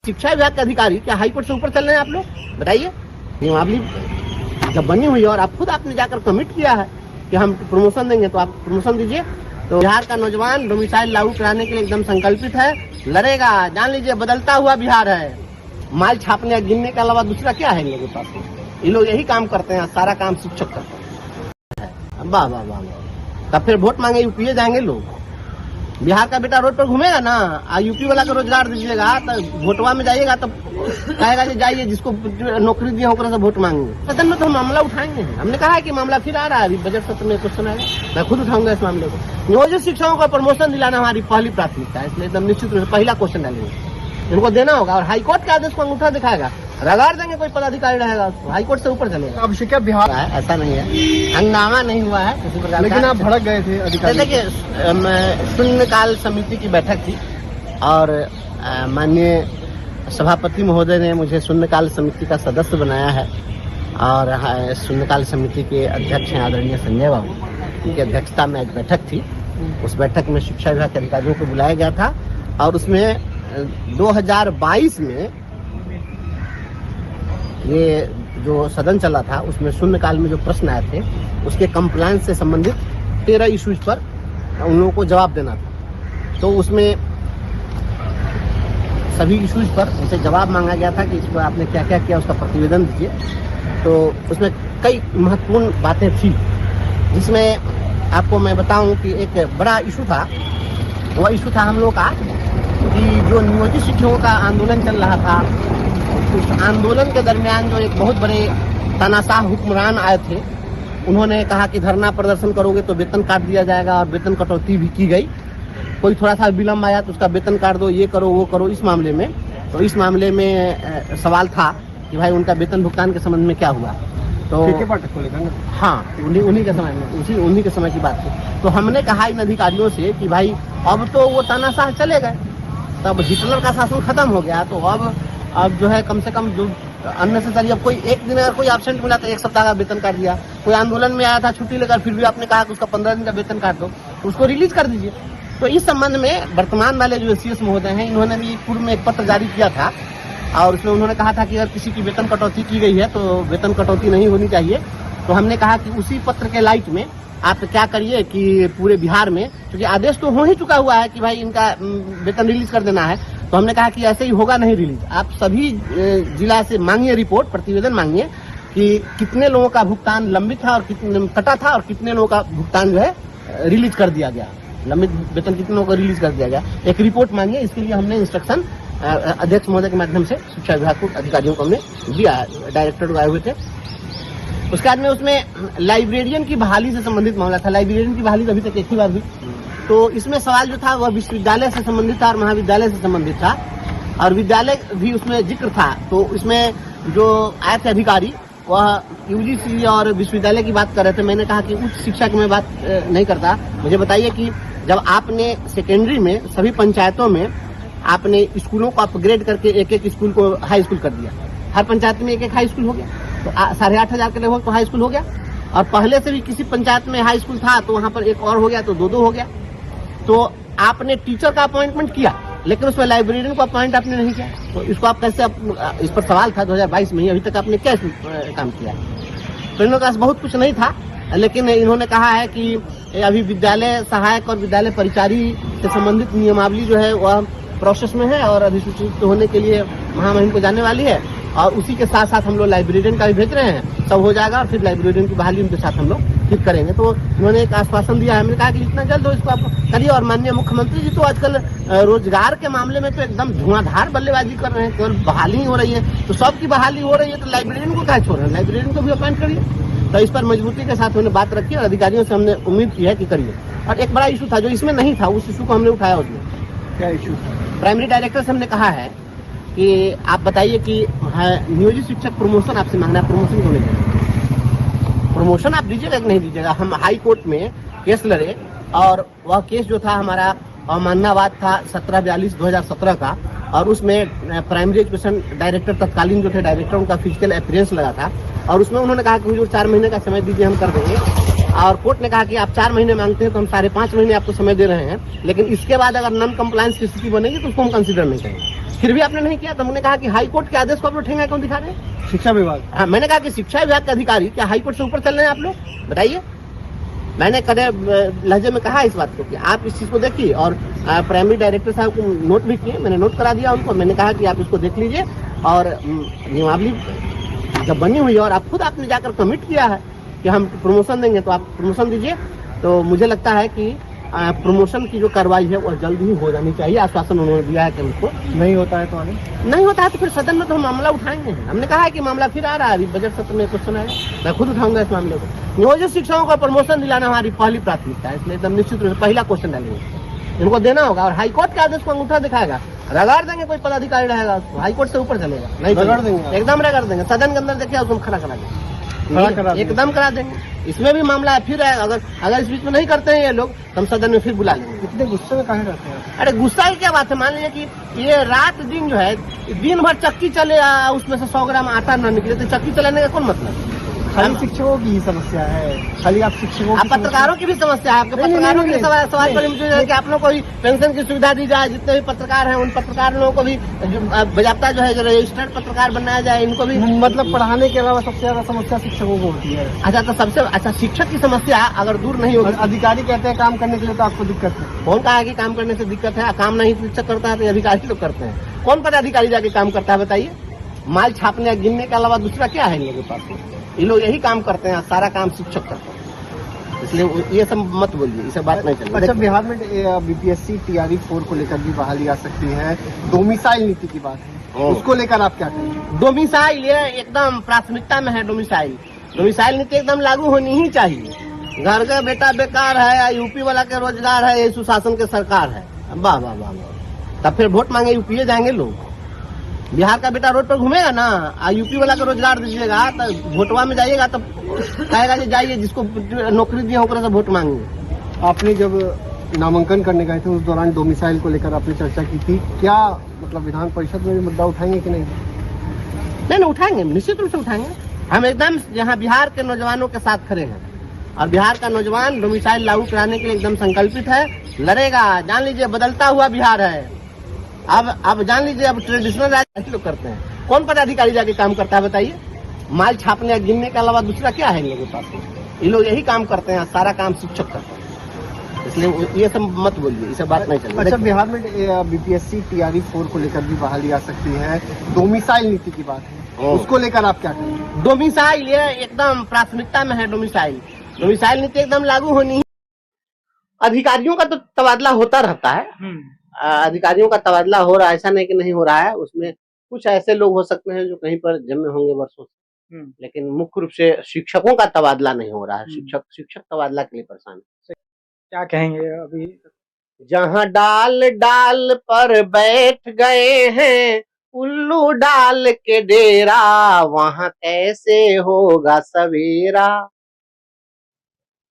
शिक्षा विभाग के अधिकारी क्या हाई कोर्ट से ऊपर चल रहे हैं आप लोग? बताइए। नियमावली जब बनी हुई है और आप खुद आपने जाकर कमिट किया है कि हम प्रमोशन देंगे तो आप प्रमोशन दीजिए। तो बिहार का नौजवान डोमिसाइल लागू कराने के लिए एकदम संकल्पित है, लड़ेगा। जान लीजिए बदलता हुआ बिहार है। माल छापने या गिनने के अलावा दूसरा क्या है इन लोगों के पास? ये लोग यही काम करते हैं, सारा काम शिक्षक करते हैं। वाह वाह वाह। तब फिर वोट मांगे यूपीए जाएंगे लोग। बिहार का बेटा रोड पर घूमेगा ना, यूपी वाला का रोजगार दीजिएगा तो वोटवा में जाइएगा तो कहेगा कि जाइए जिसको नौकरी दिया होकर से वोट मांगेंगे। सदन में तो हम मामला उठाएंगे। हमने कहा है कि मामला फिर आ रहा है, अभी बजट सत्र में क्वेश्चन आएगा, मैं खुद उठाऊंगा इस मामले को। नियोजित शिक्षकों को प्रमोशन दिलाना हमारी पहली प्राथमिकता है, इसलिए एकदम निश्चित रूप से पहला क्वेश्चन डालेंगे। इनको देना होगा और हाईकोर्ट के आदेश को अंगूठा दिखाएगा, रगाड़ देंगे कोई पदाधिकारी रहेगा उसको, हाईकोर्ट से ऊपर चलेगा। अब शिक्षा बिहार ऐसा नहीं है, हंगामा नहीं हुआ है किसी प्रकार। लेकिन आप भड़क गए थे अधिकारी। देखिए, शून्यकाल समिति की बैठक थी और माननीय सभापति महोदय ने मुझे शून्यकाल समिति का सदस्य बनाया है और शून्यकाल समिति के अध्यक्ष हैं आदरणीय संजय बाबू, उनकी अध्यक्षता में एक बैठक थी। उस बैठक में शिक्षा विभाग के अधिकारियों को बुलाया गया था और उसमें 2022 में ये जो सदन चला था उसमें शून्यकाल में जो प्रश्न आए थे उसके कंप्लायंस से संबंधित 13 इश्यूज पर उन लोगों को जवाब देना था। तो उसमें सभी इश्यूज पर उनसे जवाब मांगा गया था कि इस पर आपने क्या क्या किया उसका प्रतिवेदन दीजिए। तो उसमें कई महत्वपूर्ण बातें थी, जिसमें आपको मैं बताऊं कि एक बड़ा इशू था। वह इशू था हम लोग का कि जो नियोजित शिक्षकों का आंदोलन चल रहा था, उस आंदोलन के दरमियान जो एक बहुत बड़े तानाशाह हुक्मरान आए थे, उन्होंने कहा कि धरना प्रदर्शन करोगे तो वेतन काट दिया जाएगा और वेतन कटौती भी की गई। कोई थोड़ा सा विलम्ब आया तो उसका वेतन काट दो, ये करो वो करो। इस मामले में सवाल था कि भाई उनका वेतन भुगतान के संबंध में क्या हुआ। तो हाँ, उन्हीं के समय में उन्हीं के समय की बात थी। तो हमने कहा इन अधिकारियों से कि भाई अब तो वो तानाशाह चले गए, तब हिटलर का शासन खत्म हो गया, तो अब जो है कम से कम जो अननेसेसरी, अब कोई एक दिन अगर कोई एब्सेंट मिला तो 1 सप्ताह का वेतन काट दिया। कोई आंदोलन में आया था छुट्टी लेकर, फिर भी आपने कहा कि उसका 15 दिन का वेतन काट दो, तो उसको रिलीज कर दीजिए। तो इस संबंध में वर्तमान वाले जो सीएस महोदय हैं, इन्होंने भी पूर्व में एक पत्र जारी किया था और उसमें उन्होंने कहा था कि अगर किसी की वेतन कटौती की गई है तो वेतन कटौती नहीं होनी चाहिए। तो हमने कहा कि उसी पत्र के लाइट में आप क्या करिए कि पूरे बिहार में, क्योंकि आदेश तो हो ही चुका हुआ है कि भाई इनका वेतन रिलीज कर देना है, तो हमने कहा कि ऐसे ही होगा नहीं रिलीज। आप सभी जिला से मांगिए रिपोर्ट, प्रतिवेदन मांगिए कि कितने लोगों का भुगतान लंबित था और कितने कटा था और कितने लोगों का भुगतान जो है रिलीज कर दिया गया, लंबित वेतन कितने लोगों को रिलीज कर दिया गया। एक रिपोर्ट मांगिए। इसके लिए हमने इंस्ट्रक्शन अध्यक्ष महोदय के माध्यम से शिक्षा विभाग को अधिकारियों को हमने दिया, डायरेक्टर आए हुए थे। उसके बाद में उसमें लाइब्रेरियन की बहाली से संबंधित मामला था। लाइब्रेरियन की बहाली अभी तक एक ही बार हुई। तो इसमें सवाल जो था वह विश्वविद्यालय से संबंधित था और महाविद्यालय से संबंधित था और विद्यालय भी उसमें जिक्र था। तो इसमें जो आए थे अधिकारी वह यूजीसी और विश्वविद्यालय की बात कर रहे थे। मैंने कहा कि उच्च शिक्षा की मैं बात नहीं करता। मुझे बताइए कि जब आपने सेकेंडरी में सभी पंचायतों में आपने स्कूलों को अपग्रेड करके एक स्कूल को हाई स्कूल कर दिया, हर पंचायत में एक हाई स्कूल हो गया, तो 8,500 के लगभग तो हाई स्कूल हो गया। और पहले से भी किसी पंचायत में हाई स्कूल था तो वहां पर एक और हो गया, तो 2 हो गया। तो आपने टीचर का अपॉइंटमेंट किया लेकिन उसमें लाइब्रेरियन को अपॉइंट आपने नहीं किया, तो इसको आप कैसे, इस पर सवाल था 2022 में ही, अभी तक आपने क्या काम किया? तो इन लोगों के पास बहुत कुछ नहीं था, लेकिन इन्होंने कहा है कि अभी विद्यालय सहायक और विद्यालय परिचारी से संबंधित नियमावली जो है वह प्रोसेस में है और अधिसूचित होने के लिए महामहिम को जाने वाली है। और उसी के साथ साथ हम लोग लाइब्रेरियन का भी भेज रहे हैं, सब हो जाएगा और फिर लाइब्रेरियन की बहाली उनके साथ हम लोग ठीक करेंगे। तो उन्होंने एक आश्वासन दिया है। हमने कहा कि जितना जल्द हो इसको आप करिए। और माननीय मुख्यमंत्री जी तो आजकल रोजगार के मामले में तो एकदम धुआंधार बल्लेबाजी कर रहे हैं, केवल बहाली हो रही है, तो सबकी बहाली हो रही है, तो लाइब्रेरियन को क्या छोड़ रहे हैं? लाइब्रेरियन को भी अपॉइंट करिए। तो इस पर मजबूती के साथ हमने बात रखी और अधिकारियों से हमने उम्मीद की है कि करिए। और एक बड़ा इशू था जो इसमें नहीं था, उस इशू को हमने उठाया। उसमें क्या इशू? प्राइमरी डायरेक्टर से हमने कहा है कि आप बताइए कि नियोजित शिक्षक प्रमोशन आपसे मांगना है, प्रमोशन क्यों नहीं दीजिएगा? प्रमोशन आप दीजिएगा कि नहीं दीजिएगा? हम हाई कोर्ट में केस लड़े और वह केस जो था हमारा अवमाननावाद था 1742/2017 का, और उसमें प्राइमरी एजुकेशन डायरेक्टर तत्कालीन जो थे डायरेक्टर, उनका फिजिकल अपीयरेंस लगा था और उसमें उन्होंने कहा कि मुझे 4 महीने का समय दीजिए, हम कर देंगे। और कोर्ट ने कहा कि आप 4 महीने मांगते हैं तो हम 5.5 महीने आपको समय दे रहे हैं, लेकिन इसके बाद अगर नॉन कंप्लायंस की स्थिति बनेगी तो उसको हम कंसिडर नहीं करेंगे। फिर भी आपने नहीं किया। तो हमने कहा कि हाई कोर्ट के आदेश को आप लोग ठेंगा क्यों दिखा रहे हैं? शिक्षा विभाग। हाँ, मैंने कहा कि शिक्षा विभाग के अधिकारी क्या हाई कोर्ट से ऊपर चल रहे हैं आप लोग? बताइए। मैंने कड़े लहजे में कहा इस बात को कि आप इस चीज को देखिए, और प्राइमरी डायरेक्टर साहब को नोट भी किए, मैंने नोट करा दिया उनको। मैंने कहा कि आप इसको देख लीजिए, और नियमावली जब बनी हुई है और आप खुद आपने जाकर कमिट किया है कि हम प्रमोशन देंगे, तो आप प्रमोशन दीजिए। तो मुझे लगता है कि प्रमोशन की जो कार्रवाई है वो जल्द ही हो जानी चाहिए। आश्वासन उन्होंने दिया है कि हमको नहीं होता है तो आगे नहीं होता है तो फिर सदन में तो हम मामला उठाएंगे। हमने कहा है कि मामला फिर आ रहा है, अभी बजट सत्र में क्वेश्चन आएगा, मैं खुद उठाऊंगा इस मामले को। नियोजित शिक्षकों को प्रमोशन दिलाना हमारी पहली प्राथमिकता है, इसलिए एकदम निश्चित रूप से पहला क्वेश्चन डालेंगे, इनको देना होगा। और हाईकोर्ट के आदेश को अंगूठा दिखाएगा, रगड़ देंगे, कोई पदाधिकारी रहेगा उसको हाईकोर्ट से ऊपर चलेगा, नहीं रगड़ देंगे, एकदम रगड़ देंगे। सदन के अंदर देखिए उसको खड़ा करा देंगे, एकदम करा देंगे। इसमें भी मामला है, फिर अगर इस बीच में नहीं करते हैं ये लोग, तो हम सदन में फिर बुला लेंगे। इतने गुस्से में कहाँ रहते हैं? अरे गुस्सा की क्या बात है, मान लीजिए कि ये रात दिन जो है, दिन भर चक्की चले, उसमें से 100 ग्राम आटा न निकले, तो चक्की चलाने का कौन मतलब? खाली शिक्षकों की ही समस्या है, खाली आप शिक्षकों आप पत्रकारों की भी समस्या है, आपके पत्रकारों के सवाल पर मुझे है कि आप लोग को भी पेंशन की सुविधा दी जाए, जितने भी पत्रकार हैं उन पत्रकार लोगों को भी बजाबता जो है रजिस्टर्ड पत्रकार बनाया जाए, इनको भी। मतलब पढ़ाने के अलावा सबसे ज्यादा समस्या शिक्षकों को होती है। अच्छा, तो सबसे अच्छा शिक्षक की समस्या अगर दूर नहीं होगी, अधिकारी कहते हैं काम करने के लिए तो आपको दिक्कत है। कौन कहा है कि काम करने से दिक्कत है? काम नहीं शिक्षक करता है तो अधिकारी लोग करते हैं। कौन पदाधिकारी जाके काम करता है बताइए? माल छापने गिनने के अलावा दूसरा क्या है इन लोगों के पास? ये लोग यही काम करते हैं, सारा काम शिक्षक करते हैं, इसलिए ये सब मत बोलिए, ये सब बात नहीं चलेगी। अच्छा, बिहार में बीपीएससी TRE 4 को लेकर भी बहाली आ सकती है, डोमिसाइल नीति की बात है, उसको लेकर आप क्या कहेंगे? डोमिसाइल ये एकदम प्राथमिकता में है। डोमिसाइल नीति एकदम लागू होनी ही चाहिए। घर का बेटा बेकार है, यूपी वाला के रोजगार है, ये सुशासन के सरकार है। वाह वाह वाह वाह, तब फिर वोट मांगे यूपीए जाएंगे लोग। बिहार का बेटा रोड पर घूमेगा ना, यूपी वाला का रोजगार दीजिएगा, तो वोटवा में जाइएगा तो कहेगा कि जाइए जिसको नौकरी दिया होकर से वोट मांगेंगे। आपने जब नामांकन करने गए थे उस दौरान डोमिसाइल को लेकर आपने चर्चा की थी, क्या मतलब विधान परिषद में भी मुद्दा उठाएंगे कि नहीं? नहीं उठाएंगे, निश्चित रूप से उठाएंगे। हम एकदम यहाँ बिहार के नौजवानों के साथ खड़े हैं, और बिहार का नौजवान डोमिसाइल लागू कराने के लिए एकदम संकल्पित है, लड़ेगा। जान लीजिए बदलता हुआ बिहार है। अब जान लीजिए, अब ट्रेडिशनल राज लोग करते हैं। कौन पदाधिकारी जाके काम करता है बताइए? माल छापने या गिनने के अलावा दूसरा क्या है इन लोगों के पास? ये लोग यही काम करते हैं, सारा काम शिक्षक करते हैं, इसलिए ये सब मत बोलिए, ये सब बात नहीं चलेगी। अच्छा, बिहार में बीपीएससी TRE 4 को लेकर भी बहाली आ सकती है, डोमिसाइल नीति की बात है, उसको लेकर आप क्या कहेंगे? डोमिसाइल ये एकदम प्राथमिकता में है। डोमिसाइल नीति एकदम लागू होनी। अधिकारियों का तो तबादला होता रहता है, अधिकारियों का तबादला हो रहा है, ऐसा नहीं कि नहीं हो रहा है। उसमें कुछ ऐसे लोग हो सकते हैं जो कहीं पर जमे होंगे वर्षों से, लेकिन मुख्य रूप से शिक्षकों का तबादला नहीं हो रहा है। शिक्षक तबादला के लिए परेशान है। क्या कहेंगे अभी? जहाँ डाल डाल पर बैठ गए हैं उल्लू डाल के डेरा, वहाँ कैसे होगा सवेरा।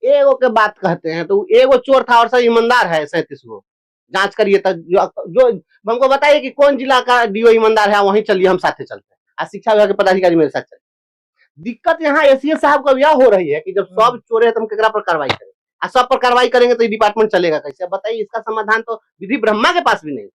एगो के बात कहते हैं, तो एगो चोर था और सब ईमानदार है 37 गो। जांच करिए तब जो हमको बताइए कि कौन जिला का डीओ ईमानदार है, वहीं चलिए, हम साथे चलते हैं। आज शिक्षा विभाग के पदाधिकारी मेरे साथ चले। दिक्कत यहाँ एसीएस साहब को यह हो रही है कि जब सब चोरे तो हम केकरा पर कार्रवाई करें, सब पर कार्रवाई करेंगे तो ये डिपार्टमेंट चलेगा कैसे? बताइए, इसका समाधान तो विधि ब्रह्मा के पास भी नहीं।